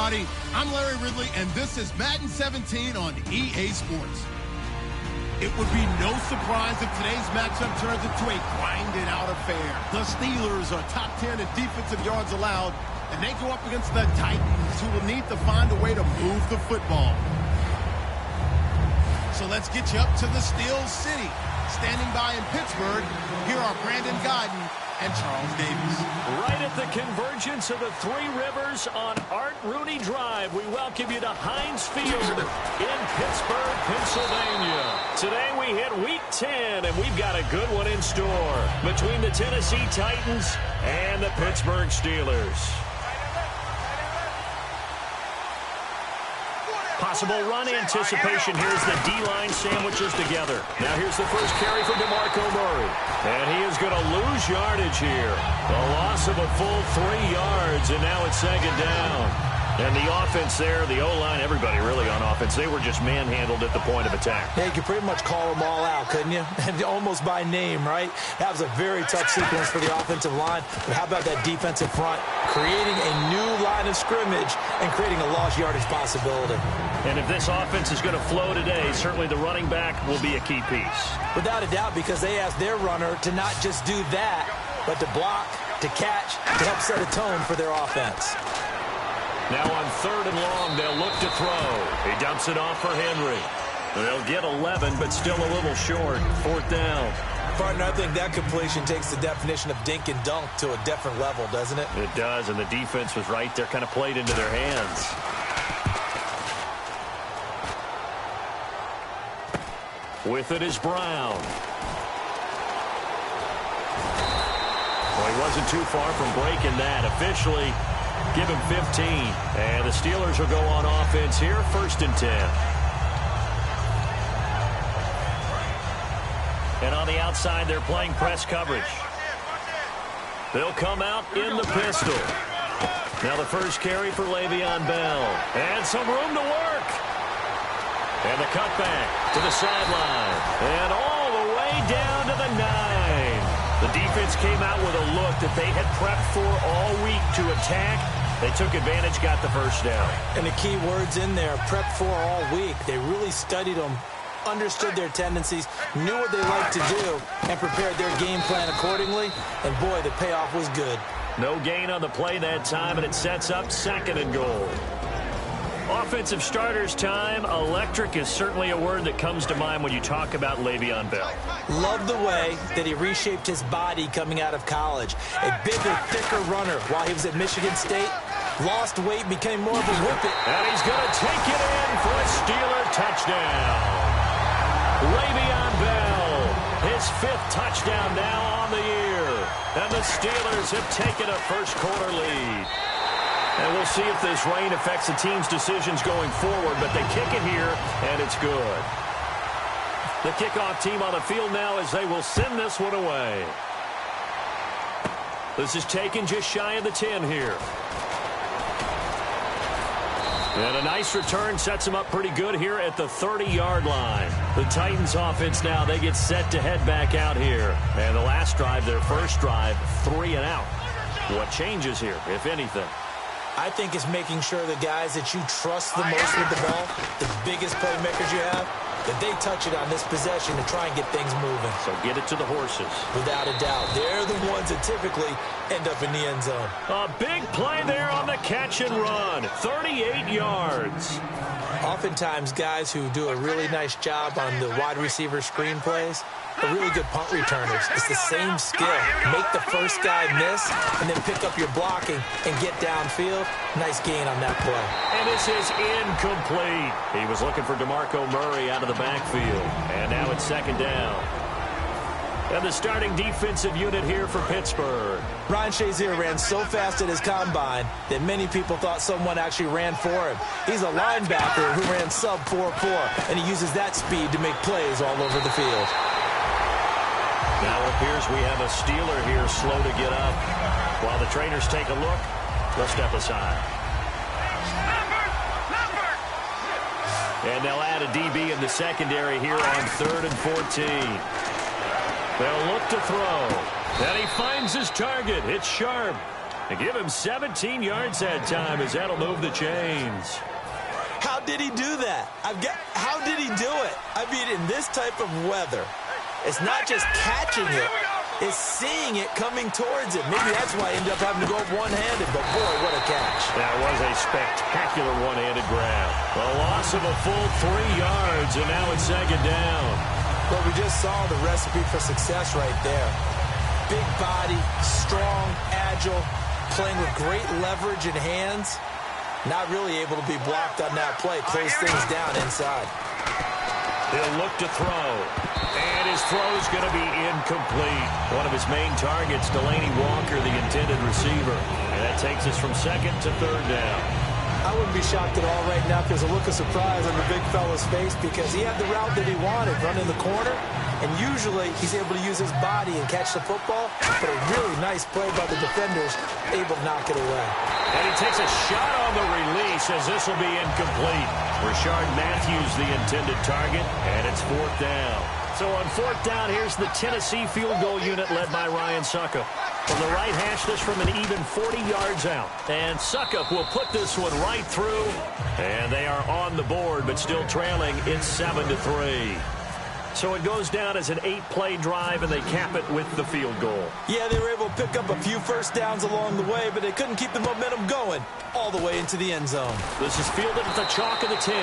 everybody. I'm Larry Ridley, and this is Madden 17 on EA Sports. It would be no surprise if today's matchup turns into a grinded-out affair. The Steelers are top 10 in defensive yards allowed, and they go up against the Titans, who will need to find a way to move the football. So let's get you up to the Steel City. Standing by in Pittsburgh, here are Brandon Godden and Charles Davis. Right at the convergence of the Three Rivers on Art Rooney Drive, we welcome you to Heinz Field in Pittsburgh, Pennsylvania. Today we hit Week 10, and we've got a good one in store between the Tennessee Titans and the Pittsburgh Steelers. Possible run anticipation. Here's the D-line sandwiches together. Now here's the first carry for DeMarco Murray. And he is going to lose yardage here. A loss of a full 3 yards, and now it's second down. And the offense there, the O-line, everybody really on offense, they were just manhandled at the point of attack. Yeah, you could pretty much call them all out, couldn't you? Almost by name, right? That was a very tough sequence for the offensive line. But how about that defensive front? Creating a new line of scrimmage and creating a lost yardage possibility. And if this offense is going to flow today, certainly the running back will be a key piece. Without a doubt, because they asked their runner to not just do that, but to block, to catch, to help set a tone for their offense. Now on 3rd and long, they'll look to throw. He dumps it off for Henry. They'll get 11, but still a little short. 4th down. Partner, I think that completion takes the definition of dink and dunk to a different level, doesn't it? It does, and the defense was right there, kind of played into their hands. With it is Brown. Well, he wasn't too far from breaking that. Officially, give him 15. And the Steelers will go on offense here, 1st and 10. And on the outside, they're playing press coverage. They'll come out in the pistol. Now the first carry for Le'Veon Bell. And some room to work. And the cutback to the sideline. And all the way down to the 9. The defense came out with a look that they had prepped for all week to attack. They took advantage, got the first down. And the key words in there, prepped for all week. They really studied them, understood their tendencies, knew what they liked to do, and prepared their game plan accordingly. And boy, the payoff was good. No gain on the play that time, and it sets up 2nd and goal. Offensive starters time. Electric is certainly a word that comes to mind when you talk about Le'Veon Bell. Love the way that he reshaped his body coming out of college. A bigger, thicker runner while he was at Michigan State. Lost weight, became more of a whippet. And he's going to take it in for a Steeler touchdown. Le'Veon Bell, his 5th touchdown now on the year. And the Steelers have taken a first-quarter lead. And we'll see if this rain affects the team's decisions going forward, but they kick it here, and it's good. The kickoff team on the field now as they will send this one away. This is taken just shy of the 10 here. And a nice return sets them up pretty good here at the 30-yard line. The Titans offense now, they get set to head back out here. And the last drive, their first drive, 3 and out. What changes here, if anything? I think it's making sure the guys that you trust the most with the ball, the biggest playmakers you have, that they touch it on this possession to try and get things moving. So get it to the horses. Without a doubt. They're the ones that typically end up in the end zone. A big play there on the catch and run. 38 yards. Oftentimes, guys who do a really nice job on the wide receiver screen plays are really good punt returners. It's the same skill. Make the first guy miss and then pick up your blocking and get downfield. Nice gain on that play. And this is incomplete. He was looking for DeMarco Murray out of the backfield. And now it's 2nd down. And the starting defensive unit here for Pittsburgh. Ryan Shazier ran so fast at his combine that many people thought someone actually ran for him. He's a linebacker who ran sub 4.4, and he uses that speed to make plays all over the field. Now it appears we have a Steeler here slow to get up. While the trainers take a look, they'll step aside. And they'll add a DB in the secondary here on 3rd and 14. They'll look to throw. And he finds his target. It's Sharp. And give him 17 yards that time as that'll move the chains. How did he do that? How did he do it? I mean, in this type of weather, it's not just catching it, it's seeing it coming towards it. Maybe that's why he ended up having to go up one-handed, but boy, what a catch. That was a spectacular one-handed grab. A loss of a full 3 yards, and now it's second down. Well, we just saw the recipe for success right there. Big body, strong, agile, playing with great leverage in hands. Not really able to be blocked on that play. Close things down inside. He'll look to throw. And his throw is going to be incomplete. One of his main targets, Delaney Walker, the intended receiver. And that takes us from second to third down. I wouldn't be shocked at all right now if there's a look of surprise on the big fella's face because he had the route that he wanted, running the corner. And usually he's able to use his body and catch the football. But a really nice play by the defenders, able to knock it away. And he takes a shot on the release as this will be incomplete. Rashard Matthews, the intended target, and it's fourth down. So on fourth down, here's the Tennessee field goal unit led by Ryan Suckup. From the right hash, this from an even 40 yards out. And Suckup will put this one right through. And they are on the board, but still trailing. It's 7-3. So it goes down as an 8-play drive, and they cap it with the field goal. Yeah, they were able to pick up a few first downs along the way, but they couldn't keep the momentum going all the way into the end zone. This is fielded at the chalk of the 10.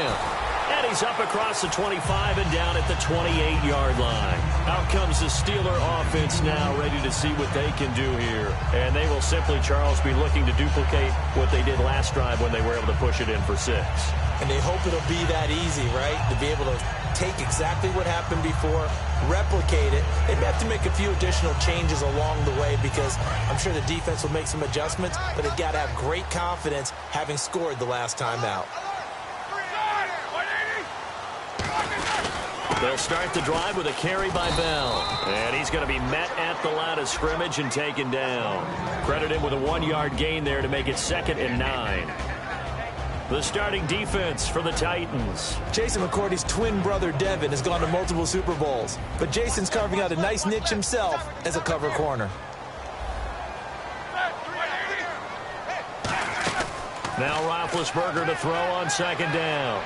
And he's up across the 25 and down at the 28-yard line. Out comes the Steeler offense now, ready to see what they can do here. And they will simply, Charles, be looking to duplicate what they did last drive when they were able to push it in for 6. And they hope it'll be that easy, right? To be able to take exactly what happened before, replicate it. They may have to make a few additional changes along the way because I'm sure the defense will make some adjustments, but they've got to have great confidence having scored the last time out. They'll start the drive with a carry by Bell. And he's going to be met at the line of scrimmage and taken down. Credit him with a 1-yard gain there to make it 2nd and 9. The starting defense for the Titans. Jason McCourty's twin brother, Devin, has gone to multiple Super Bowls. But Jason's carving out a nice niche himself as a cover corner. Now Roethlisberger to throw on 2nd down.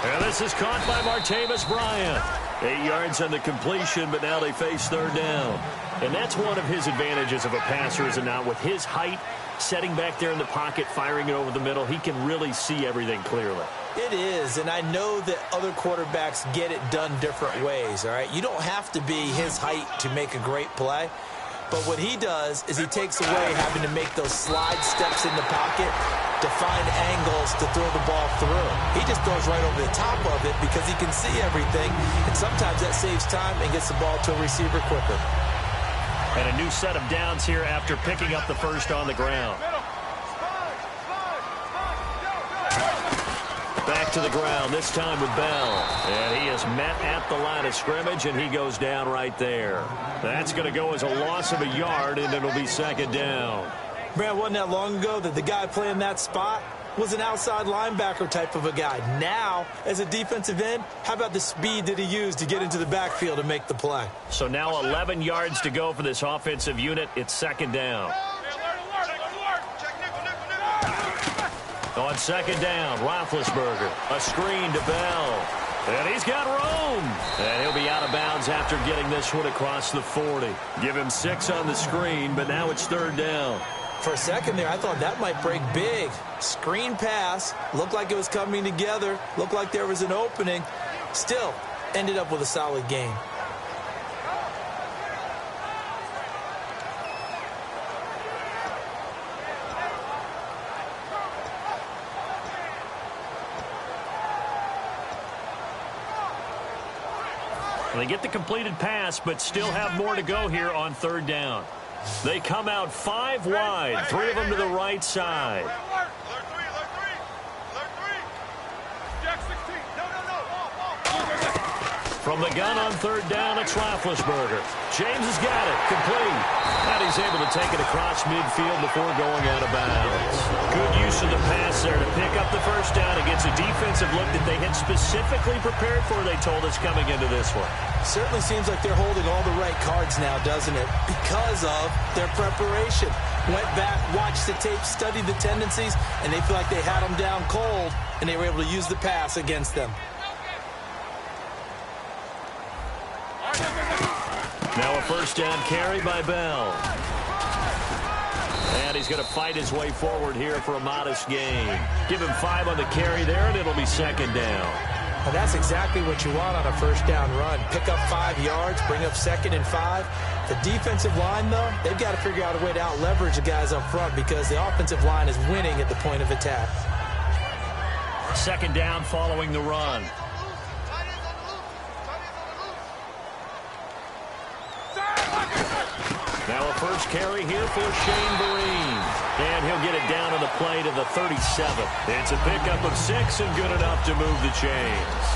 And this is caught by Martavis Bryant. 8 yards on the completion, but now they face 3rd down. And that's one of his advantages of a passer, is it not? With his height, setting back there in the pocket, firing it over the middle, he can really see everything clearly. It is, and I know that other quarterbacks get it done different ways, all right? You don't have to be his height to make a great play. But what he does is he takes away having to make those slide steps in the pocket to find angles to throw the ball through. He just throws right over the top of it because he can see everything, and sometimes that saves time and gets the ball to a receiver quicker. And a new set of downs here after picking up the first on the ground. Back to the ground, this time with Bell. And he is met at the line of scrimmage, and he goes down right there. That's going to go as a loss of a yard, and it'll be 2nd down. Brad, wasn't that long ago that the guy playing that spot was an outside linebacker type of a guy. Now, as a defensive end, how about the speed that he used to get into the backfield and make the play? So now 11 yards to go for this offensive unit. It's 2nd down. On 2nd down, Roethlisberger. A screen to Bell. And he's got room. And he'll be out of bounds after getting this one across the 40. Give him 6 on the screen, but now it's 3rd down. For a second there, I thought that might break big. Screen pass. Looked like it was coming together. Looked like there was an opening. Still, ended up with a solid gain. They get the completed pass, but still have more to go here on 3rd down. They come out 5 wide, 3 of them to the right side. From the gun on 3rd down, it's Roethlisberger. James has got it, complete. And he's able to take it across midfield before going out of bounds. Good use of the pass there to pick up the first down against a defensive look that they had specifically prepared for, they told us, coming into this one. Certainly seems like they're holding all the right cards now, doesn't it? Because of their preparation. went back, watched the tape, studied the tendencies, and they feel like they had them down cold, and they were able to use the pass against them. Now a first down carry by Bell. And he's going to fight his way forward here for a modest gain. Give him 5 on the carry there, and it'll be second down. Well, that's exactly what you want on a first down run. Pick up 5 yards, bring up 2nd and 5. The defensive line, though, they've got to figure out a way to out-leverage the guys up front because the offensive line is winning at the point of attack. Second down following the run. Now a first carry here for Shane Vereen. And he'll get it down on the play to the 37. It's a pickup of 6 and good enough to move the chains.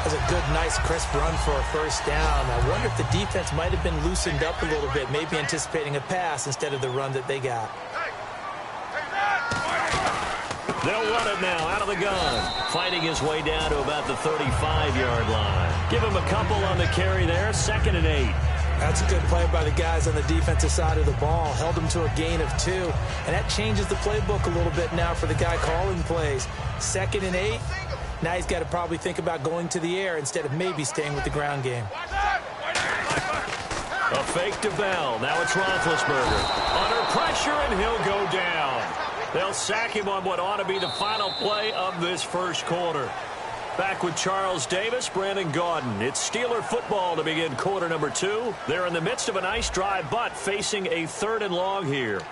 That's a good, nice, crisp run for a first down. I wonder if the defense might have been loosened up a little bit, maybe anticipating a pass instead of the run that they got. They'll run it now out of the gun. Fighting his way down to about the 35-yard line. Give him a couple on the carry there, 2nd and 8. That's a good play by the guys on the defensive side of the ball. Held them to a gain of 2. And that changes the playbook a little bit now for the guy calling plays. 2nd and 8. Now he's got to probably think about going to the air instead of maybe staying with the ground game. A fake to Bell. Now it's Roethlisberger. Under pressure, and he'll go down. They'll sack him on what ought to be the final play of this first quarter. Back with Charles Davis, Brandon Gaudin. It's Steeler football to begin quarter number 2. They're in the midst of a nice drive, but facing a 3rd and long here.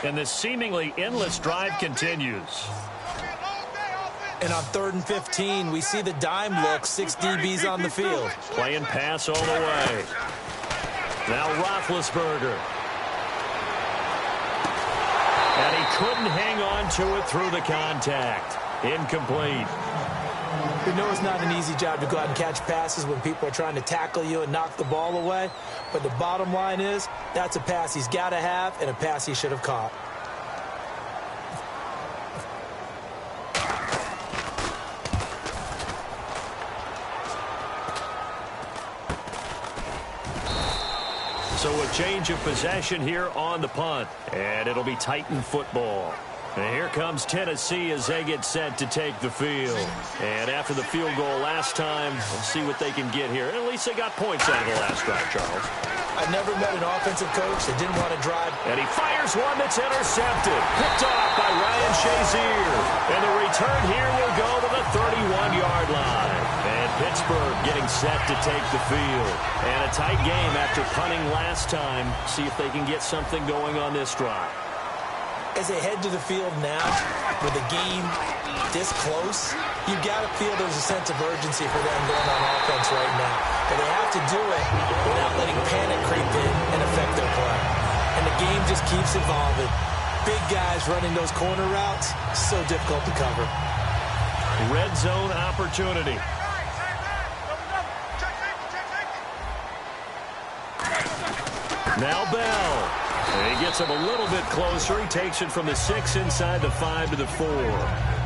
And this seemingly endless drive continues. And on 3rd and 15, we see the dime look, 6 DBs on the field. Playing pass all the way. Now Roethlisberger. And he couldn't hang on to it through the contact. Incomplete. We know it's not an easy job to go out and catch passes when people are trying to tackle you and knock the ball away. But the bottom line is, that's a pass he's got to have and a pass he should have caught. So a change of possession here on the punt. And it'll be Titan football. And here comes Tennessee as they get set to take the field. And after the field goal last time, we'll see what they can get here. At least they got points out of the last drive, Charles. I've never met an offensive coach that didn't want to drive. And he fires one that's intercepted. Picked off by Ryan Shazier. And the return here will go to the 31-yard line. And Pittsburgh getting set to take the field. And a tight game after punting last time. See if they can get something going on this drive. As they head to the field now, with the game this close, you've got to feel there's a sense of urgency for them going on offense right now. But they have to do it without letting panic creep in and affect their play. And the game just keeps evolving. Big guys running those corner routes, so difficult to cover. Red zone opportunity. Now Bell. And he gets him a little bit closer. He takes it from the 6 inside the 5 to the 4.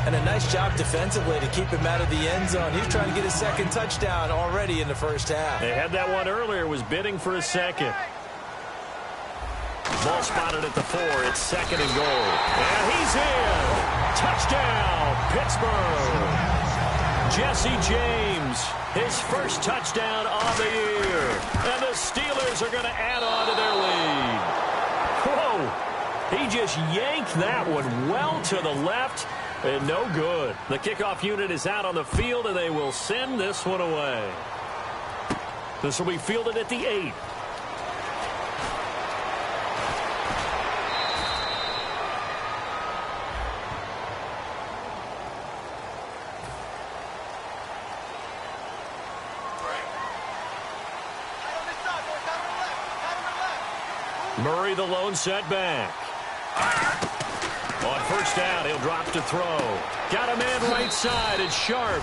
And a nice job defensively to keep him out of the end zone. He's trying to get his 2nd touchdown already in the first half. They had that one earlier, was bidding for a 2nd. Ball spotted at the 4. It's 2nd and goal. And he's in. Touchdown, Pittsburgh. Jesse James, his first touchdown of the year. And the Steelers are going to add on to their lead. Whoa, he just yanked that one well to the left and no good. The kickoff unit is out on the field and they will send this one away. This will be fielded at the 8. Murray the lone setback. On first down, he'll drop to throw. Got a man right side. It's Sharp.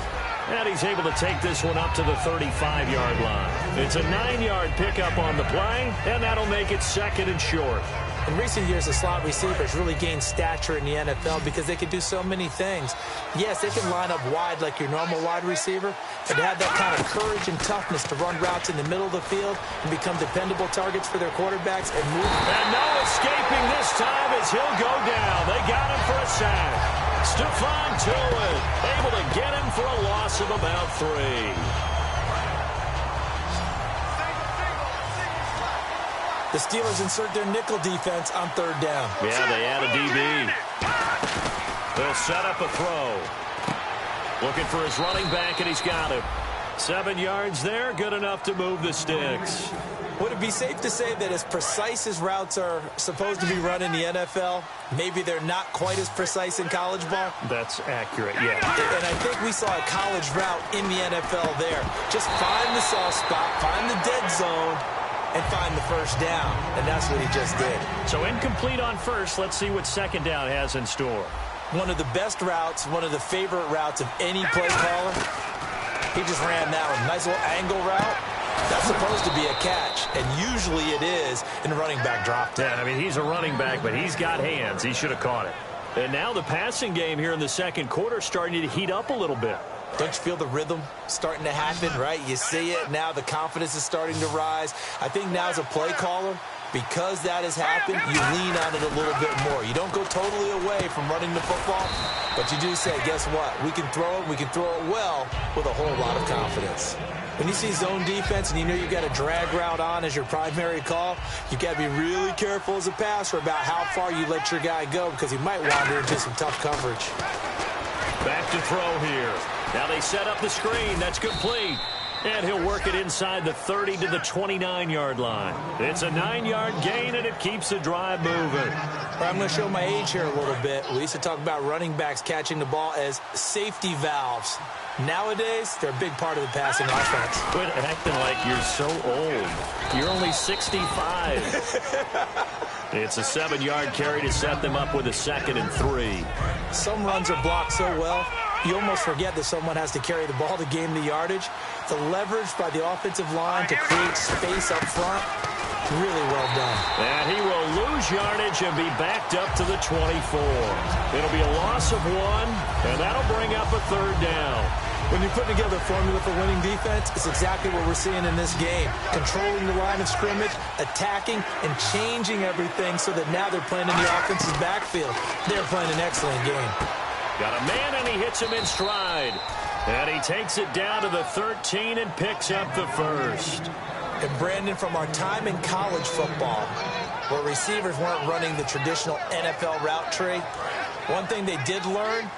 And he's able to take this one up to the 35-yard line. It's a 9-yard pickup on the play, and that'll make it 2nd and short. In recent years, the slot receivers really gained stature in the NFL because they can do so many things. Yes, they can line up wide like your normal wide receiver, but to have that kind of courage and toughness to run routes in the middle of the field and become dependable targets for their quarterbacks and move. And no escaping this time as he'll go down. They got him for a sack. Stephon Tuitt able to get him for a loss of about 3. The Steelers insert their nickel defense on 3rd down. Yeah, they add a DB. They'll set up a throw. Looking for his running back, and he's got him. 7 yards there, good enough to move the sticks. Would it be safe to say that as precise as routes are supposed to be run in the NFL, maybe they're not quite as precise in college ball? That's accurate, yeah. And I think we saw a college route in the NFL there. Just find the soft spot, find the dead zone, and find the first down. And that's what he just did. So incomplete on first. Let's see what 2nd down has in store. One of the best routes, one of the favorite routes of any play caller. He just ran that one. Nice little angle route. That's supposed to be a catch, and usually it is in running back drop down. Yeah, I mean, he's a running back, but he's got hands. He should have caught it. And now the passing game here in the 2nd quarter starting to heat up a little bit. Don't you feel the rhythm starting to happen, right? You see it. Now the confidence is starting to rise. I think now as a play caller, because that has happened, you lean on it a little bit more. You don't go totally away from running the football, but you do say, guess what? We can throw it. We can throw it well with a whole lot of confidence. When you see zone defense and you know you've got a drag route on as your primary call, you've got to be really careful as a passer about how far you let your guy go because he might wander into some tough coverage. Back to throw here. Now they set up the screen. That's complete. And he'll work it inside the 30 to the 29-yard line. It's a 9-yard gain, and it keeps the drive moving. I'm going to show my age here a little bit. We used to talk about running backs catching the ball as safety valves. Nowadays, they're a big part of the passing offense. Quit acting like you're so old. You're only 65. It's a 7-yard carry to set them up with a 2nd and 3. Some runs are blocked so well, you almost forget that someone has to carry the ball to gain the yardage. The leverage by the offensive line to create space up front, really well done. And he will lose yardage and be backed up to the 24. It'll be a loss of 1, and that'll bring up a 3rd down. When you put together a formula for winning defense, it's exactly what we're seeing in this game. Controlling the line of scrimmage, attacking, and changing everything so that now they're playing in the offense's backfield. They're playing an excellent game. Got a man, and he hits him in stride. And he takes it down to the 13 and picks up the 1st. And Brandon, from our time in college football, where receivers weren't running the traditional NFL route tree, one thing they did learn,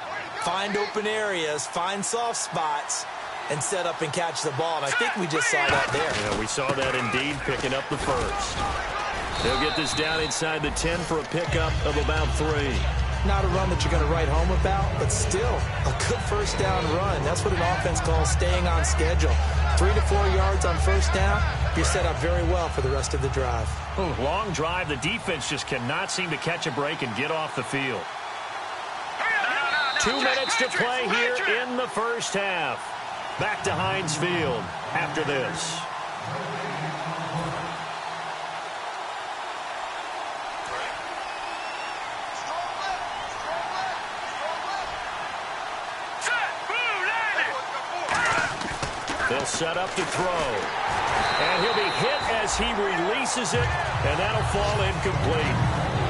find open areas, find soft spots, and set up and catch the ball. And I think we just saw that there. Yeah, we saw that indeed, picking up the 1st. They'll get this down inside the 10 for a pickup of about 3. Not a run that you're going to write home about, but still a good 1st down run. That's what an offense calls staying on schedule. 3 to 4 yards on 1st down, you're set up very well for the rest of the drive. Long drive. The defense just cannot seem to catch a break and get off the field. 2 minutes to play here in the 1st half. Back to Heinz Field after this. They'll set up to throw. And he'll be hit as he releases it, and that'll fall incomplete.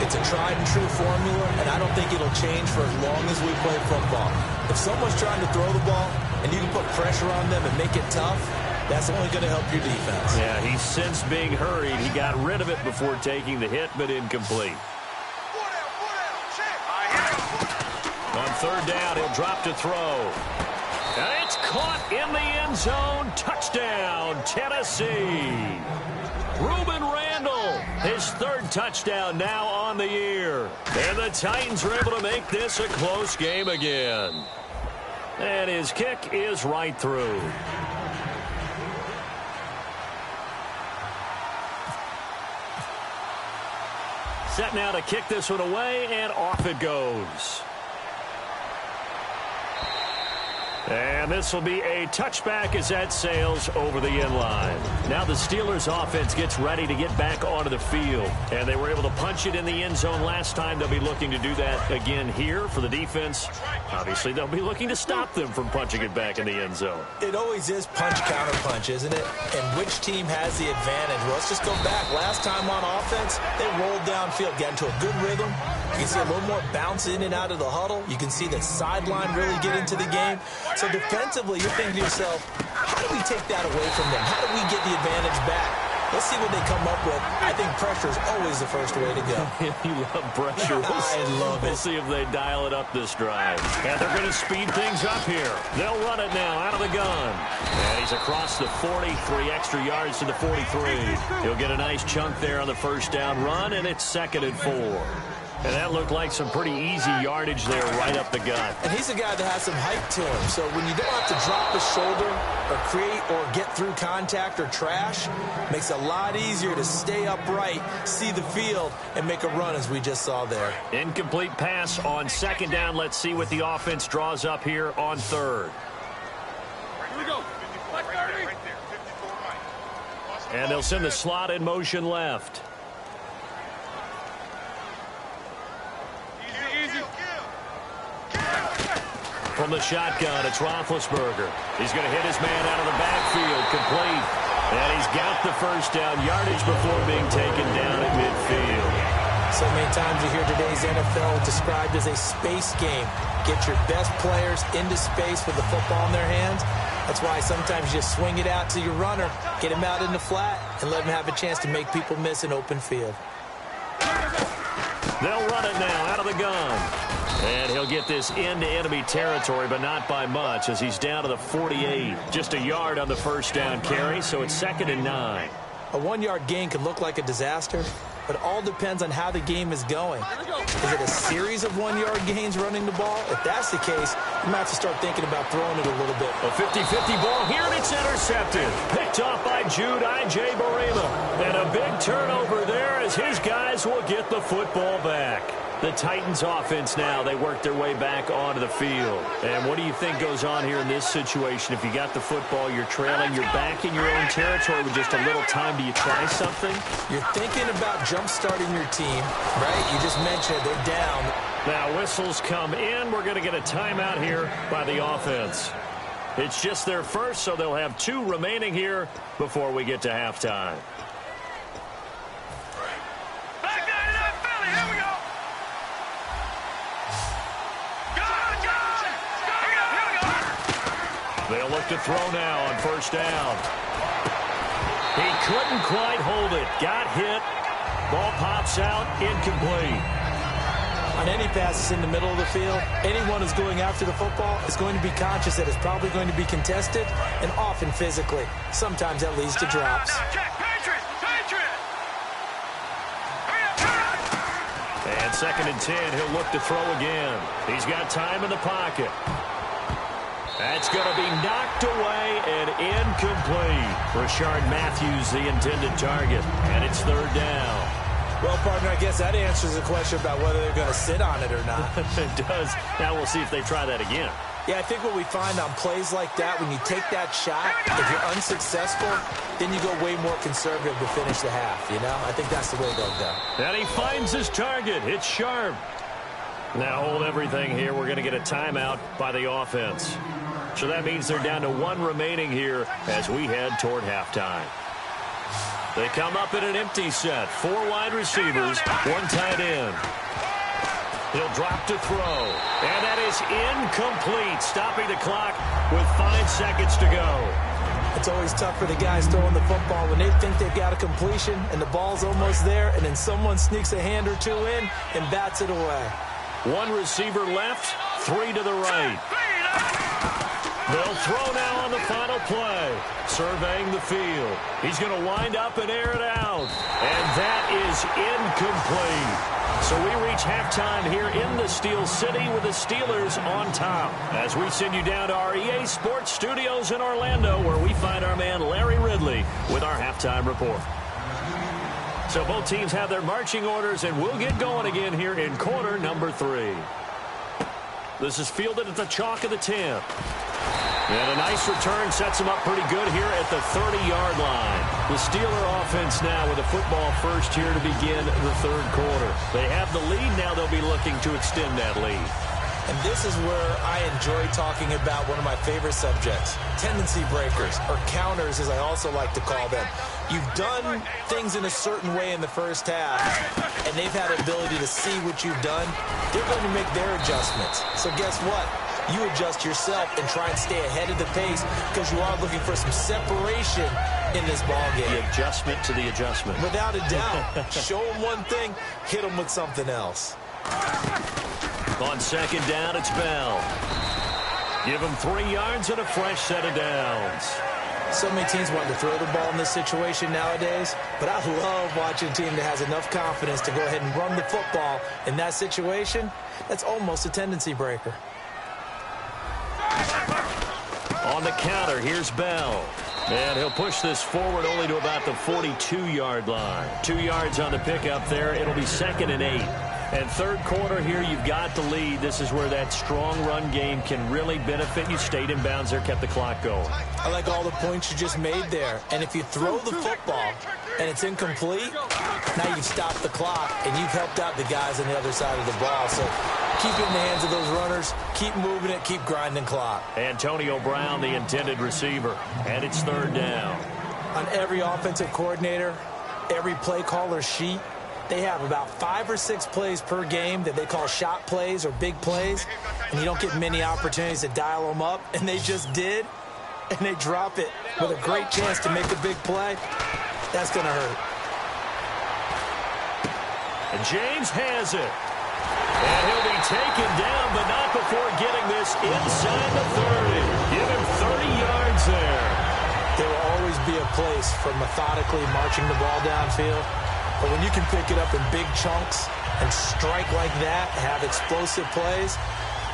It's a tried-and-true formula, and I don't think it'll change for as long as we play football. If someone's trying to throw the ball, and you can put pressure on them and make it tough, that's only going to help your defense. Yeah, he's since being hurried. He got rid of it before taking the hit, but incomplete. On 3rd down, he'll drop to throw. And it's caught in the end zone. Touchdown, Tennessee. Reuben Randall, his 3rd touchdown now on the year. And the Titans are able to make this a close game again. And his kick is right through. Set now to kick this one away, and off it goes. And this will be a touchback as that sails over the end line. Now the Steelers offense gets ready to get back onto the field. And they were able to punch it in the end zone last time. They'll be looking to do that again here for the defense. Obviously, they'll be looking to stop them from punching it back in the end zone. It always is punch-counter-punch, isn't it? And which team has the advantage? Well, let's just go back. Last time on offense, they rolled downfield, got into a good rhythm. You can see a little more bounce in and out of the huddle. You can see the sideline really get into the game. So defensively, you're thinking to yourself, how do we take that away from them? How do we get the advantage back? Let's see what they come up with. I think pressure is always the first way to go. You love pressure. I love it. We'll see if they dial it up this drive. And they're going to speed things up here. They'll run it now out of the gun. And he's across the 40, 3 extra yards to the 43. He'll get a nice chunk there on the first down run, and it's 2nd and 4. And that looked like some pretty easy yardage there right up the gut. And he's a guy that has some height to him. So when you don't have to drop his shoulder or create or get through contact or trash, makes it a lot easier to stay upright, see the field, and make a run as we just saw there. Incomplete pass on 2nd down. Let's see what the offense draws up here on 3rd. Here we go. And they'll send the slot in motion left. From the shotgun, it's Roethlisberger. He's going to hit his man out of the backfield, complete. And he's got the first down yardage before being taken down at midfield. So many times you hear today's NFL described as a space game. Get your best players into space with the football in their hands. That's why sometimes you just swing it out to your runner, get him out in the flat, and let him have a chance to make people miss an open field. They'll run it now out of the gun. And he'll get this into enemy territory, but not by much, as he's down to the 48. Just a yard on the first down carry, so it's 2nd and 9. A 1-yard gain can look like a disaster, but it all depends on how the game is going. Is it a series of 1-yard gains running the ball? If that's the case, you might have to start thinking about throwing it a little bit. A 50-50 ball here, and it's intercepted. Picked off by Jude I.J. Barima. And a big turnover there as his guys will get the football back. The Titans offense now, they work their way back onto the field. And what do you think goes on here in this situation? If you got the football, you're trailing, you're back in your own territory with just a little time. Do you try something? You're thinking about jump-starting your team, right? You just mentioned it, they're down. Now whistles come in. We're going to get a timeout here by the offense. It's just their first, so they'll have 2 remaining here before we get to halftime. They'll look to throw now on first down. He couldn't quite hold it. Got hit. Ball pops out. Incomplete. On any passes in the middle of the field, anyone who's going after the football is going to be conscious that it's probably going to be contested and often physically. Sometimes that leads to drops. And 2nd and 10. He'll look to throw again. He's got time in the pocket. That's going to be knocked away and incomplete. Rashard Matthews, the intended target, and it's 3rd down. Well, partner, I guess that answers the question about whether they're going to sit on it or not. It does. Now we'll see if they try that again. Yeah, I think what we find on plays like that, when you take that shot, if you're unsuccessful, then you go way more conservative to finish the half, you know? I think that's the way they'll go. And he finds his target. It's sharp. Now hold everything here. We're going to get a timeout by the offense. So that means they're down to 1 remaining here as we head toward halftime. They come up in an empty set. 4 wide receivers, 1 tight end. He'll drop to throw. And that is incomplete, stopping the clock with 5 seconds to go. It's always tough for the guys throwing the football when they think they've got a completion and the ball's almost there, and then someone sneaks a hand or 2 in and bats it away. 1 receiver left, 3 to the right. They'll throw now on the final play. Surveying the field. He's going to wind up and air it out. And that is incomplete. So we reach halftime here in the Steel City with the Steelers on top. As we send you down to our EA Sports Studios in Orlando, where we find our man Larry Ridley with our halftime report. So both teams have their marching orders, and we'll get going again here in quarter number 3. This is fielded at the chalk of the 10. And a nice return sets them up pretty good here at the 30-yard line. The Steeler offense now with a football first here to begin the third quarter. They have the lead. Now they'll be looking to extend that lead. And this is where I enjoy talking about one of my favorite subjects, tendency breakers, or counters as I also like to call them. You've done things in a certain way in the first half, and they've had the ability to see what you've done. They're going to make their adjustments. So guess what? You adjust yourself and try and stay ahead of the pace because you are looking for some separation in this ball game. The adjustment to the adjustment. Without a doubt. Show them one thing, hit them with something else. On second down, it's Bell. Give him 3 yards and a fresh set of downs. So many teams want to throw the ball in this situation nowadays, but I love watching a team that has enough confidence to go ahead and run the football in that situation. That's almost a tendency breaker. On the counter, here's Bell. And he'll push this forward only to about the 42-yard line. 2 yards on the pickup there. It'll be 2nd and 8. And third quarter here, you've got the lead. This is where that strong run game can really benefit you. Stayed in bounds there, kept the clock going. I like all the points you just made there. And if you throw the football and it's incomplete, now you've stopped the clock and you've helped out the guys on the other side of the ball. So keep it in the hands of those runners. Keep moving it. Keep grinding clock. Antonio Brown, the intended receiver. And it's third down. On every offensive coordinator, every play caller sheet, they have about 5 or 6 plays per game that they call shot plays or big plays, and you don't get many opportunities to dial them up, and they just did, and they drop it with a great chance to make a big play. That's going to hurt. And James has it. And he'll be taken down, but not before getting this inside the 30. Give him 30 yards there. There will always be a place for methodically marching the ball downfield. But when you can pick it up in big chunks and strike like that, have explosive plays,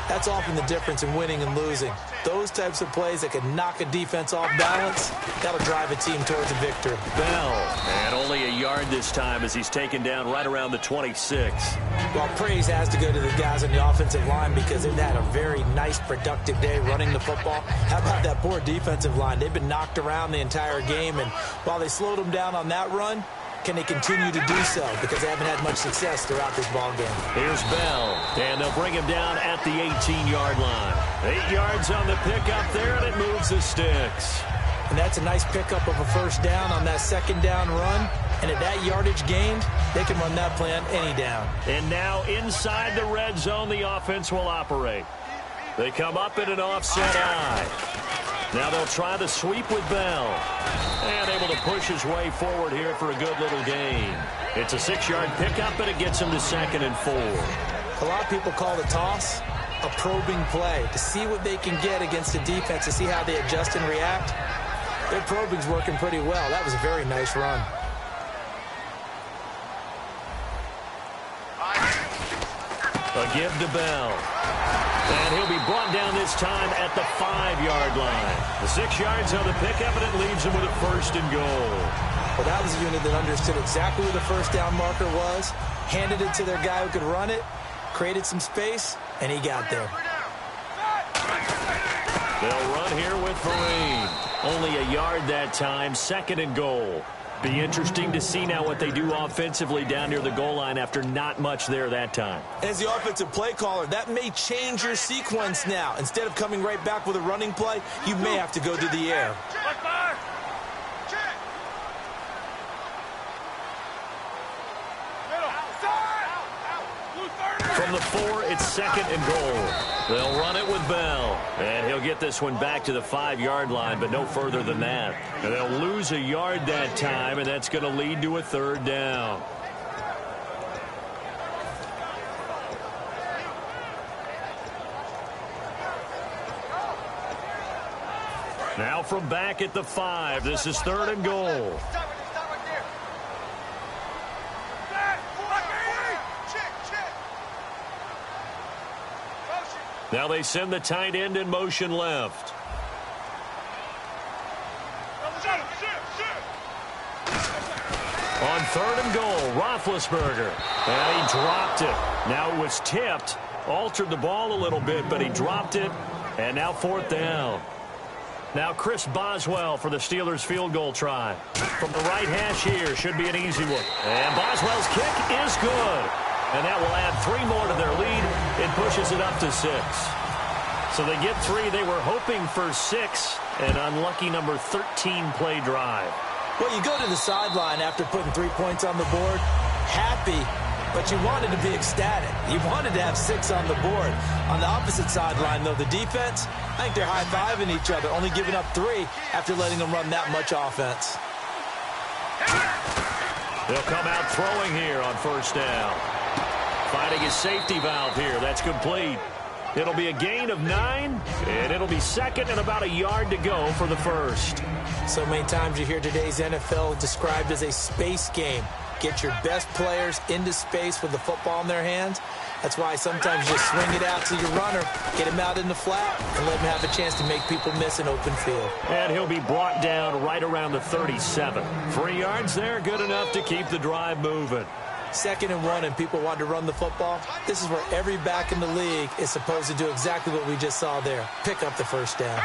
that's often the difference in winning and losing. Those types of plays that can knock a defense off balance, that'll drive a team towards a victory. Bell, and only a yard this time as he's taken down right around the 26. Well, praise has to go to the guys on the offensive line because they've had a very nice, productive day running the football. How about that poor defensive line? They've been knocked around the entire game, and while they slowed them down on that run, can they continue to do so because they haven't had much success throughout this ball game. Here's Bell, and they'll bring him down at the 18-yard line. 8 yards on the pickup there, and it moves the sticks. And that's a nice pickup of a first down on that second down run. And at that yardage gained, they can run that play on any down. And now inside the red zone, the offense will operate. They come up in an offset eye. Now they'll try the sweep with Bell. And able to push his way forward here for a good little gain. It's a 6-yard pickup, and it gets him to 2nd and 4. A lot of people call the toss a probing play to see what they can get against the defense, to see how they adjust and react. Their probing's working pretty well. That was a very nice run. A give to Bell. And he'll be brought down this time at the 5-yard line. The 6 yards on the pickup, and it leaves him with a 1st and goal. Well, that was a unit that understood exactly where the first down marker was, handed it to their guy who could run it, created some space, and he got there. They'll run here with Vereen. Only a yard that time, 2nd and goal. Be interesting to see now what they do offensively down near the goal line after not much there that time. As the offensive play caller, that may change your sequence now. Instead of coming right back with a running play, you may have to go to the air. From the 4, it's 2nd and goal. They'll run it with Bell. And he'll get this one back to the 5-yard line, but no further than that. And they'll lose a yard that time, and that's going to lead to a 3rd down. Now from back at the 5, this is 3rd and goal. Now they send the tight end in motion left. On 3rd and goal, Roethlisberger. And he dropped it. Now it was tipped, altered the ball a little bit, but he dropped it. And now 4th down. Now Chris Boswell for the Steelers field goal try. From the right hash here, should be an easy one. And Boswell's kick is good. And that will add 3 more to their lead. It pushes it up to 6. So they get 3. They were hoping for 6. An unlucky number 13 play drive. Well, you go to the sideline after putting 3 points on the board, happy, but you wanted to be ecstatic. You wanted to have 6 on the board. On the opposite sideline, though, the defense, I think they're high-fiving each other, only giving up 3 after letting them run that much offense. They'll come out throwing here on 1st down. Finding his safety valve here. That's complete. It'll be a gain of 9, and it'll be 2nd and about a yard to go for the 1st. So many times you hear today's NFL described as a space game. Get your best players into space with the football in their hands. That's why sometimes you just swing it out to your runner, get him out in the flat, and let him have a chance to make people miss an open field. And he'll be brought down right around the 37. 3 yards there, good enough to keep the drive moving. 2nd and 1, and people want to run the football. This is where every back in the league is supposed to do exactly what we just saw there. Pick up the 1st down.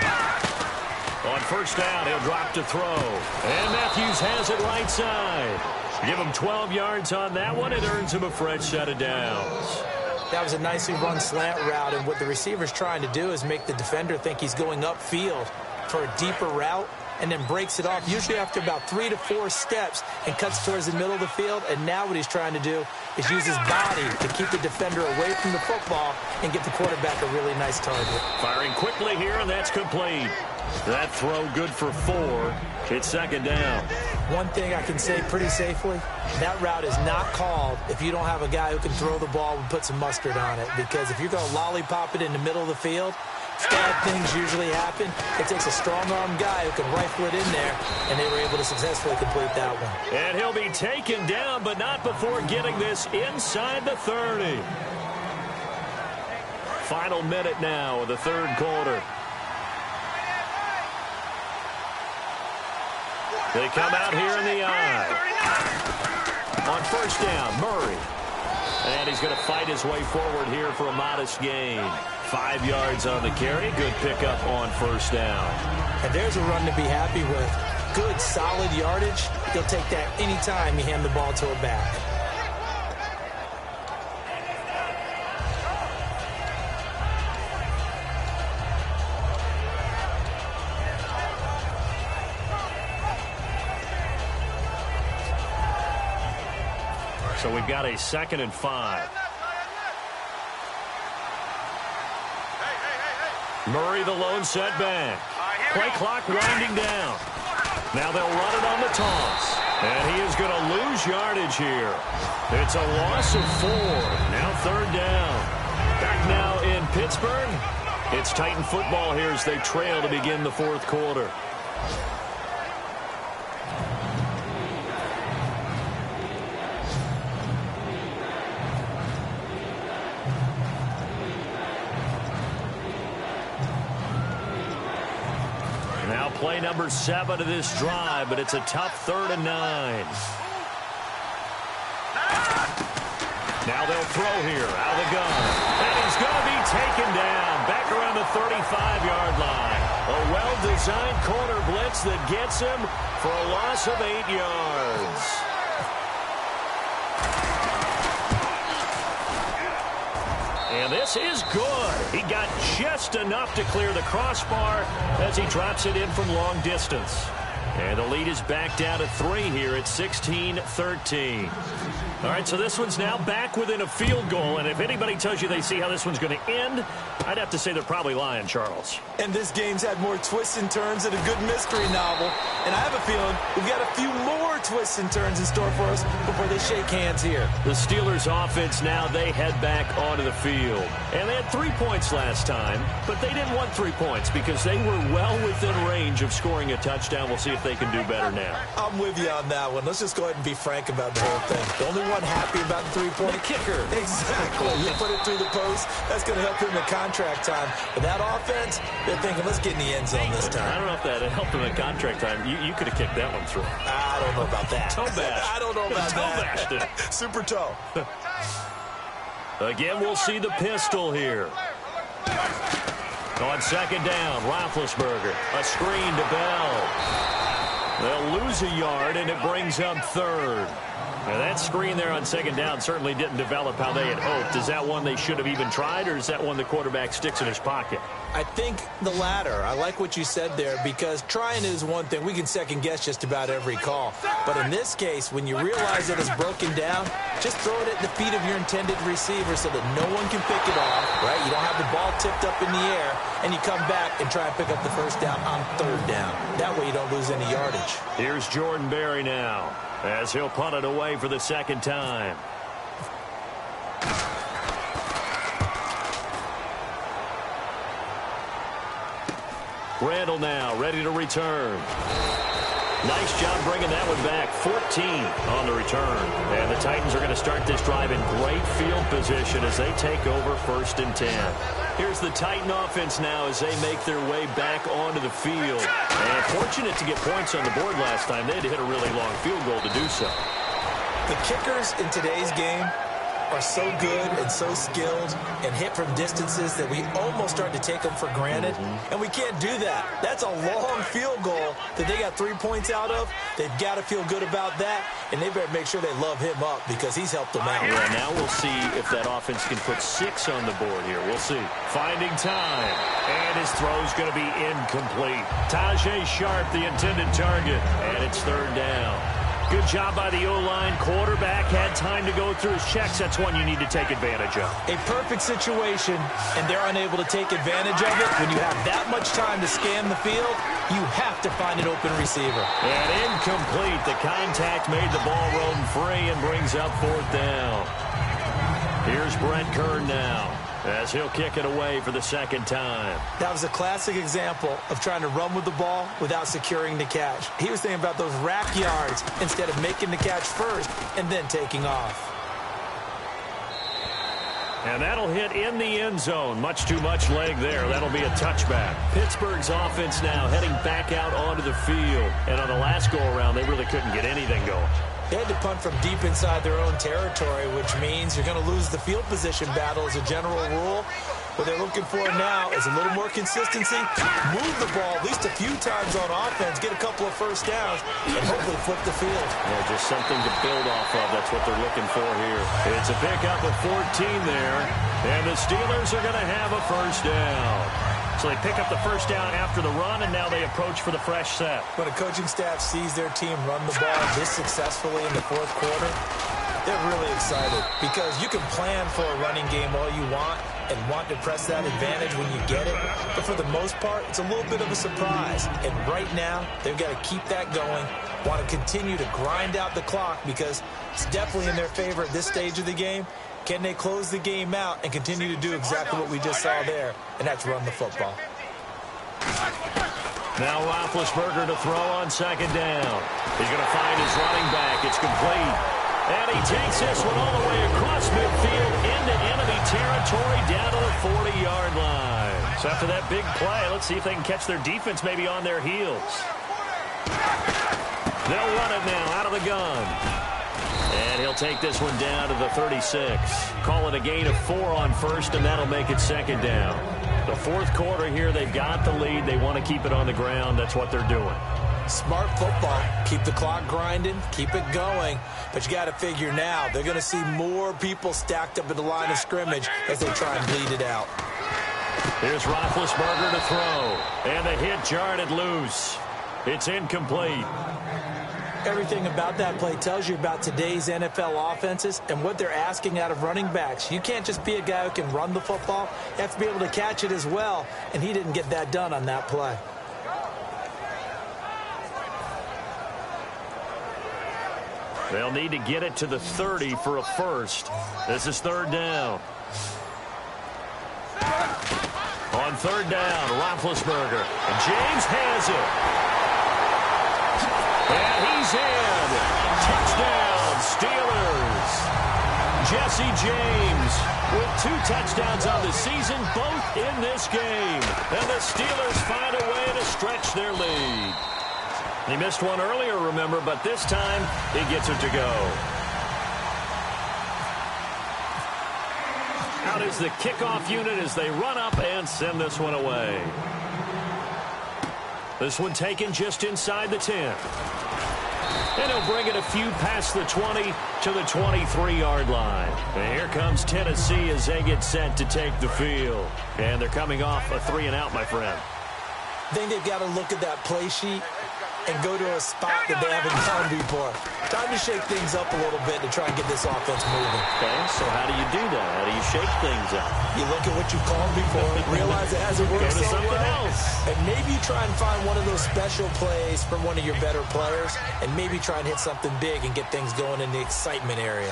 On 1st down, he'll drop to throw. And Matthews has it right side. Give him 12 yards on that one. It earns him a fresh set of downs. That was a nicely run slant route, and what the receiver's trying to do is make the defender think he's going upfield for a deeper route, and then breaks it off, usually after about 3 to 4 steps, and cuts towards the middle of the field. And now what he's trying to do is use his body to keep the defender away from the football and get the quarterback a really nice target. Firing quickly here, and that's complete. That throw good for 4. It's 2nd down. One thing I can say pretty safely, that route is not called if you don't have a guy who can throw the ball and put some mustard on it. Because if you're going to lollipop it in the middle of the field, bad things usually happen. It takes a strong-arm guy who can rifle it in there, and they were able to successfully complete that one. And he'll be taken down, but not before getting this inside the 30. Final minute now of the 3rd quarter. They come out here in the eye. On 1st down, Murray. And he's going to fight his way forward here for a modest gain. 5 yards on the carry. Good pickup on 1st down. And there's a run to be happy with. Good, solid yardage. He'll take that anytime you hand the ball to a back. So we've got a 2nd and 5. Murray the lone setback. Play clock winding down. Now they'll run it on the toss. And he is going to lose yardage here. It's a loss of 4. Now 3rd down. Back now in Pittsburgh. It's Titan football here as they trail to begin the 4th quarter. Play number 7 of this drive, but it's a tough 3rd and 9. Now they'll throw here out of the gun. And he's going to be taken down back around the 35-yard line. A well-designed corner blitz that gets him for a loss of 8 yards. And this is good. He got just enough to clear the crossbar as he drops it in from long distance. And the lead is back down to 3 here at 16-13. All right, so this one's now back within a field goal. And if anybody tells you they see how this one's going to end, I'd have to say they're probably lying, Charles. And this game's had more twists and turns than a good mystery novel. And I have a feeling we've got a few more twists and turns in store for us before they shake hands here. The Steelers offense now, they head back onto the field. And they had 3 points last time, but they didn't want 3 points because they were well within range of scoring a touchdown. We'll see if they can do better now. I'm with you on that one. Let's just go ahead and be frank about the whole thing. The only one happy about the 3-point. The kicker. Exactly. You put it through the post. That's going to help him in contract time. But that offense, they're thinking, let's get in the end zone this time. I don't know if that helped him in contract time. You could have kicked that one through. I don't know about that. Toe bash. I don't know about toe that. bashed it. Super toe. Again, we'll see the pistol here. On second down, Roethlisberger. A screen to Bell. They'll lose a yard, and it brings up third. Now, that screen there on second down certainly didn't develop how they had hoped. Is that one they should have even tried, or is that one the quarterback sticks in his pocket? I think the latter. I like what you said there, because trying is one thing. We can second-guess just about every call. But in this case, when you realize that it's broken down, just throw it at the feet of your intended receiver so that no one can pick it off, right? You don't have the ball tipped up in the air, and you come back and try and pick up the first down on third down. That way you don't lose any yardage. Here's Jordan Berry now, as he'll punt it away for the second time. Randall now ready to return. Nice job bringing that one back. 14 on the return. And the Titans are going to start this drive in great field position as they take over 1st and 10. Here's the Titan offense now as they make their way back onto the field. And fortunate to get points on the board last time. They had to hit a really long field goal to do so. The kickers in today's game are so good and so skilled and hit from distances that we almost start to take them for granted. And we can't do that. That's a long field goal that they got 3 points out of. They've got to feel good about that, and they better make sure they love him up because he's helped them out. Yeah, now we'll see if that offense can put 6 on the board here. We'll see. Finding time, and his throw's going to be incomplete. Tajay Sharp, the intended target, and it's third down. Good job by the O-line. Quarterback had time to go through his checks. That's one you need to take advantage of. A perfect situation, and they're unable to take advantage of it. When you have that much time to scan the field, you have to find an open receiver. And incomplete. The contact made the ball roam free and brings up fourth down. Here's Brent Kern now, as he'll kick it away for the second time. That was a classic example of trying to run with the ball without securing the catch. He was thinking about those rack yards instead of making the catch first and then taking off. And that'll hit in the end zone. Much too much leg there. That'll be a touchback. Pittsburgh's offense now heading back out onto the field. And on the last go-around, they really couldn't get anything going. They had to punt from deep inside their own territory, which means you're going to lose the field position battle as a general rule. What they're looking for now is a little more consistency, move the ball at least a few times on offense, get a couple of first downs, and hopefully flip the field. Yeah, just something to build off of. That's what they're looking for here. It's a pickup of 14 there, and the Steelers are going to have a first down. So they pick up the first down after the run, and now they approach for the fresh set. When a coaching staff sees their team run the ball this successfully in the fourth quarter, they're really excited because you can plan for a running game all you want and want to press that advantage when you get it. But for the most part, it's a little bit of a surprise. And right now, they've got to keep that going, want to continue to grind out the clock because it's definitely in their favor at this stage of the game. Can they close the game out and continue to do exactly what we just saw there, and that's run the football. Now Roethlisberger to throw on second down. He's going to find his running back. It's complete. And he takes this one all the way across midfield into enemy territory down to the 40-yard line. So after that big play, let's see if they can catch their defense maybe on their heels. They'll run it now out of the gun. And he'll take this one down to the 36. Call it a gain of 4 on first, and that'll make it second down. The fourth quarter here, they've got the lead. They want to keep it on the ground. That's what they're doing. Smart football. Keep the clock grinding. Keep it going. But you got to figure now, they're going to see more people stacked up at the line of scrimmage as they try and bleed it out. Here's Roethlisberger to throw. And the hit jarred it loose. It's incomplete. Everything about that play tells you about today's NFL offenses and what they're asking out of running backs. You can't just be a guy who can run the football. You have to be able to catch it as well, and he didn't get that done on that play. They'll need to get it to the 30 for a first. This is third down. On third down, Roethlisberger. James has it. And he's in. Touchdown, Steelers. Jesse James with 2 touchdowns on the season, both in this game. And the Steelers find a way to stretch their lead. He missed one earlier, remember, but this time he gets it to go. out as the kickoff unit as they run up and send this one away. This one taken just inside the 10. And he'll bring it a few past the 20 to the 23-yard line. And here comes Tennessee as they get set to take the field. And they're coming off a 3-and-out, my friend. I think they've got to look at that play sheet and go to a spot that they haven't gone before. Time to shake things up a little bit to try and get this offense moving. Okay, so how do you do that? How do you shake things up? You look at what you've called before, realize it hasn't worked so well, and maybe you try and find one of those special plays from one of your better players, and maybe try and hit something big and get things going in the excitement area.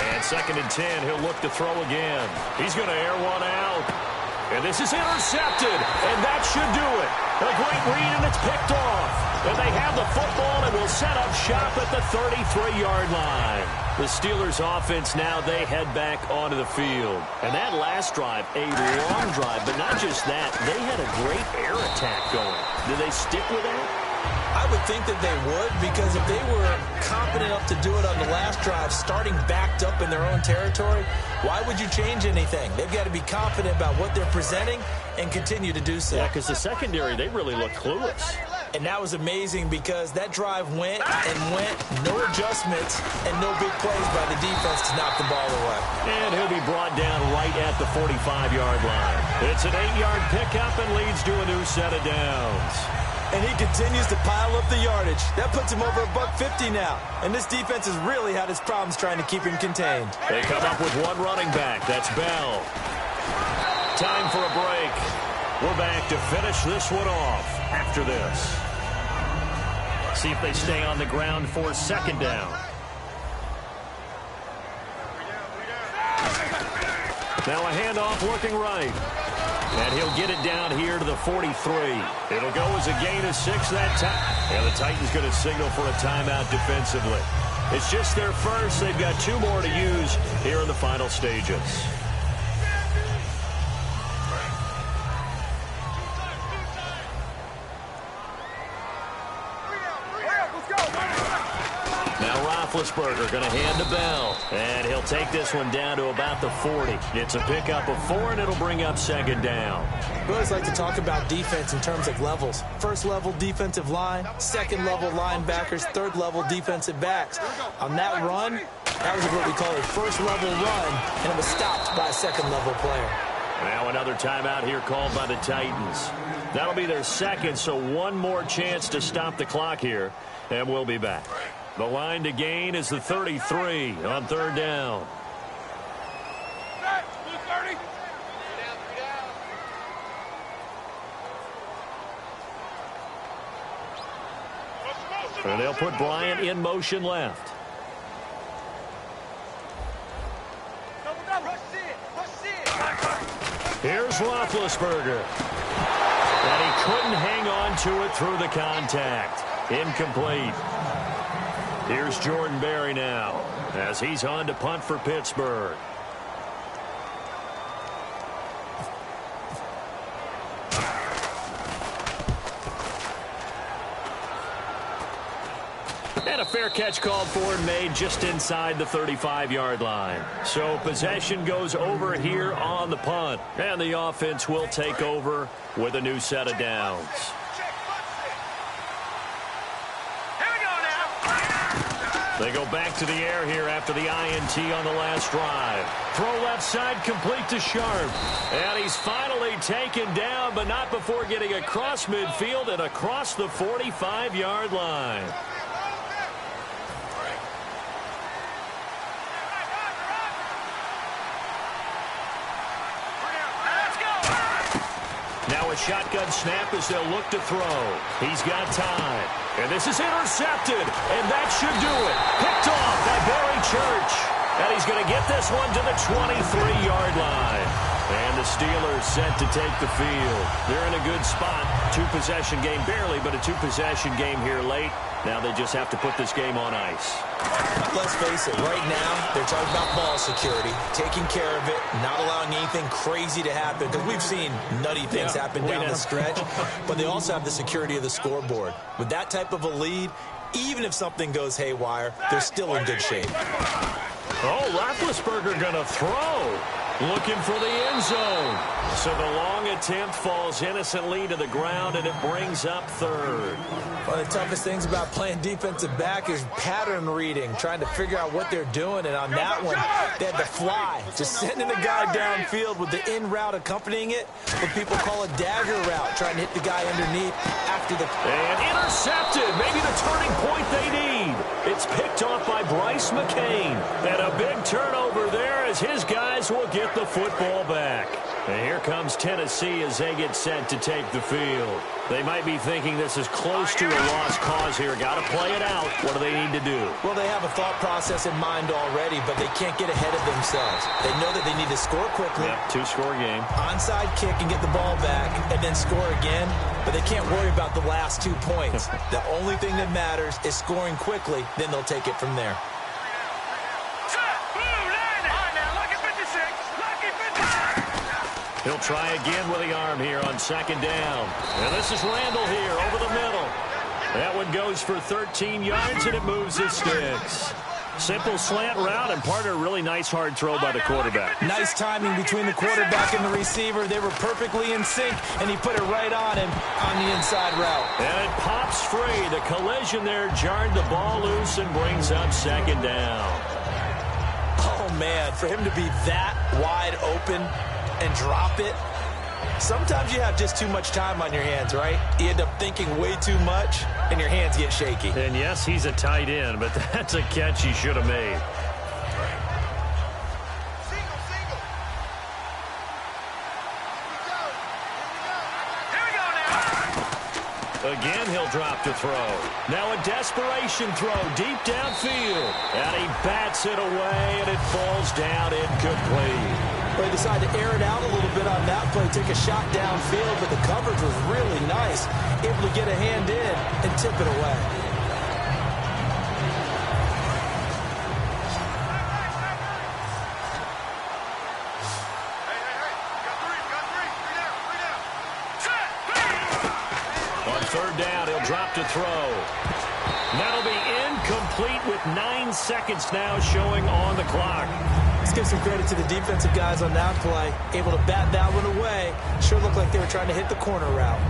And 2nd and 10, he'll look to throw again. He's going to air one out. And this is intercepted, and that should do it. A great read, and it's picked off. And they have the football and will set up shop at the 33-yard line. The Steelers' offense now, they head back onto the field. And that last drive, a long drive, but not just that. They had a great air attack going. Do they stick with that? I would think that they would, because if they were confident enough to do it on the last drive, starting backed up in their own territory, why would you change anything? They've got to be confident about what they're presenting and continue to do so. Yeah, because the secondary, they really looked clueless. And that was amazing because that drive went and went, no adjustments, and no big plays by the defense to knock the ball away. And he'll be brought down right at the 45-yard line. It's an 8-yard pickup and leads to a new set of downs. And he continues to pile up the yardage. That puts him over $150 now. And this defense has really had its problems trying to keep him contained. They come up with one running back. That's Bell. Time for a break. We're back to finish this one off after this. See if they stay on the ground for 2nd down. Now a handoff looking right. And he'll get it down here to the 43. It'll go as a gain of 6 that time. And the Titans going to signal for a timeout defensively. It's just their first. They've got 2 more to use here in the final stages. Roethlisberger going to hand to Bell. And he'll take this one down to about the 40. It's a pickup of 4, and it'll bring up 2nd down. We always like to talk about defense in terms of levels. 1st level defensive line, 2nd level linebackers, 3rd level defensive backs. On that run, that was what we call a 1st level run, and it was stopped by a 2nd level player. Now another timeout here called by the Titans. That'll be their 2nd, so one more chance to stop the clock here, and we'll be back. The line to gain is the 33 on 3rd down. And they'll put Bryant in motion left. Here's Roethlisberger. And he couldn't hang on to it through the contact. Incomplete. Here's Jordan Berry now as he's on to punt for Pittsburgh. And a fair catch called for and made just inside the 35-yard line. So possession goes over here on the punt. And the offense will take over with a new set of downs. They go back to the air here after the INT on the last drive. Throw left side complete to Sharp. And he's finally taken down, but not before getting across midfield and across the 45-yard line. Now a shotgun snap as they'll look to throw. He's got time. And this is intercepted. And that should do it. Picked off by Barry Church. And he's going to get this one to the 23-yard line. And the Steelers set to take the field. They're in a good spot. 2-possession game, barely, but a 2-possession game here late. Now they just have to put this game on ice. Let's face it, right now, they're talking about ball security, taking care of it, not allowing anything crazy to happen, because we've seen nutty things happen down the stretch, but they also have the security of the scoreboard. With that type of a lead, even if something goes haywire, they're still in good shape. Oh, Roethlisberger going to throw. Looking for the end zone. So the long attempt falls innocently to the ground, and it brings up third. One of the toughest things about playing defensive back is pattern reading, trying to figure out what they're doing. And on that one, they had to fly, just sending the guy downfield with the in route accompanying it, what people call a dagger route, trying to hit the guy underneath after the... And intercepted. Maybe the turning point they need. It's picked off by Bryce McCain. And a big turnover there as his guys will get the football back. And here comes Tennessee as they get set to take the field. They might be thinking this is close to a lost cause here. Got to play it out. What do they need to do? Well, they have a thought process in mind already, but they can't get ahead of themselves. They know that they need to score quickly. Yep, two-score game. Onside kick and get the ball back and then score again, but they can't worry about the last 2 points. The only thing that matters is scoring quickly, then they'll take it from there. He'll try again with the arm here on second down. And this is Randall here over the middle. That one goes for 13 yards, and it moves his sticks. Simple slant route, and part of a really nice hard throw by the quarterback. Nice timing between the quarterback and the receiver. They were perfectly in sync, and he put it right on him on the inside route. And it pops free. The collision there jarred the ball loose and brings up second down. Oh, man, for him to be that wide open and drop it. Sometimes you have just too much time on your hands, right? You end up thinking way too much, and your hands get shaky. And yes, he's a tight end, but that's a catch he should have made. Again, he'll drop to throw. Now a desperation throw deep downfield. And he bats it away, and it falls down incomplete. They decided to air it out a little bit on that play, take a shot downfield, but the coverage was really nice. Able to get a hand in and tip it away. On third down, he'll drop to throw. That'll be incomplete with 9 seconds now showing on the clock. Let's give some credit to the defensive guys on that play. Able to bat that one away. Sure looked like they were trying to hit the corner route.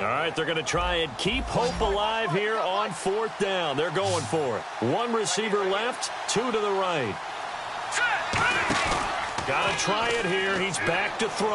All right, they're going to try and keep hope alive here on fourth down. They're going for it. One receiver left, two to the right. Got to try it here. He's back to throw.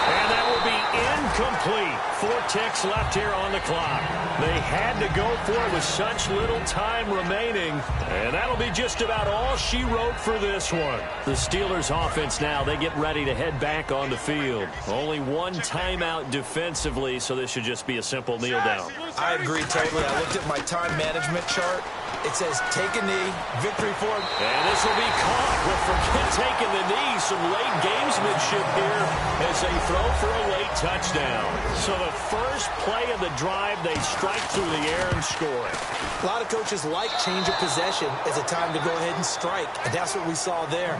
And that will be incomplete. 4 ticks left here on the clock. They had to go for it with such little time remaining. And that'll be just about all she wrote for this one. The Steelers offense now, they get ready to head back on the field. Only one timeout defensively, so this should just be a simple kneel down. I agree totally. I looked at my time management chart. It says take a knee, victory for him. And this will be caught. Well, forget taking the knee. Some late gamesmanship here as they throw for a late touchdown. So the first play of the drive, they strike through the air and score it. A lot of coaches like change of possession as a time to go ahead and strike, and that's what we saw there.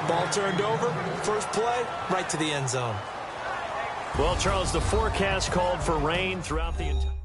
Ball turned over, first play, right to the end zone. Well, Charles, the forecast called for rain throughout the entire...